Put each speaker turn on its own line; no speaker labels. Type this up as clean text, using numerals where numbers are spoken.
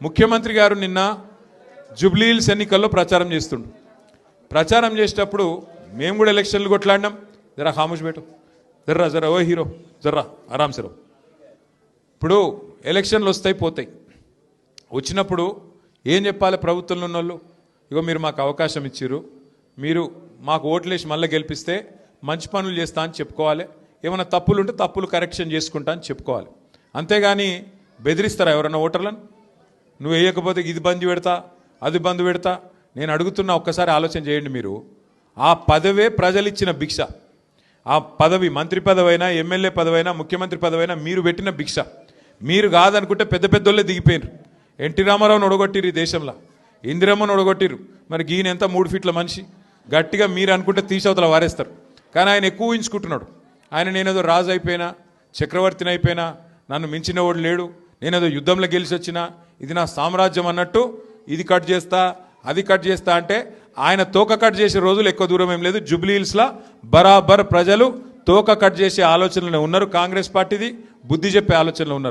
ముఖ్యమంత్రి గారు నిన్న జూబ్లీ హిల్స్ ఎన్నికల్లో ప్రచారం చేస్తుండు. ప్రచారం చేసేటప్పుడు మేము కూడా ఎలక్షన్లు కొట్లాడినాం. జరా ఖాముష్ బేటు, జర్రా జరా ఓ హీరో, జర్రా ఆరామ్సే రో. ఇప్పుడు ఎలక్షన్లు వస్తాయి పోతాయి. వచ్చినప్పుడు ఏం చెప్పాలి ప్రభుత్వంలో ఉన్న వాళ్ళు? ఇగో మీరు మాకు అవకాశం ఇచ్చిర్రు, మీరు మాకు ఓట్లేసి మళ్ళీ గెలిపిస్తే మంచి పనులు చేస్తా అని చెప్పుకోవాలి. ఏమైనా తప్పులు ఉంటే తప్పులు కరెక్షన్ చేసుకుంటా అని చెప్పుకోవాలి. అంతేగాని బెదిరిస్తారా ఎవరన్నా ఓటర్లను? నువ్వు వేయకపోతే ఇది బంద్ పెడతా, అది బంద్ పెడతా. నేను అడుగుతున్నా, ఒక్కసారి ఆలోచన చేయండి. మీరు ఆ పదవే ప్రజలు ఇచ్చిన భిక్ష. ఆ పదవి మంత్రి పదవైనా, ఎమ్మెల్యే పదవైనా, ముఖ్యమంత్రి పదవైనా మీరు పెట్టిన భిక్ష. మీరు కాదనుకుంటే పెద్ద పెద్దోళ్ళే దిగిపోయినారు. ఎన్టీ రామారావుని ఒడగొట్టిరు ఈ దేశంలో, ఇందిరమ్మను ఒడగొట్టిరు. మరి ఈయన ఎంత 3 ఫీట్ల మనిషి. గట్టిగా మీరు అనుకుంటే తీసవతల వారేస్తారు. కానీ ఆయన ఎక్కువ ఊహించుకుంటున్నాడు. ఆయన నేనేదో రాజు అయిపోయినా, చక్రవర్తిని అయిపోయినా, నన్ను మించిన వాడు లేడు, నేనేదో యుద్ధంలో గెలిచి వచ్చినా, ఇది నా సామ్రాజ్యం అన్నట్టు ఇది కట్ చేస్తా, అది కట్ చేస్తా అంటే ఆయన తోక కట్ చేసే రోజులు ఎక్కువ దూరం ఏం లేదు. జూబ్లీ హిల్స్లో బరాబర్ ప్రజలు తోక కట్ చేసే ఆలోచనలో ఉన్నారు. కాంగ్రెస్ పార్టీది బుద్ధి చెప్పే ఆలోచనలో ఉన్నారు.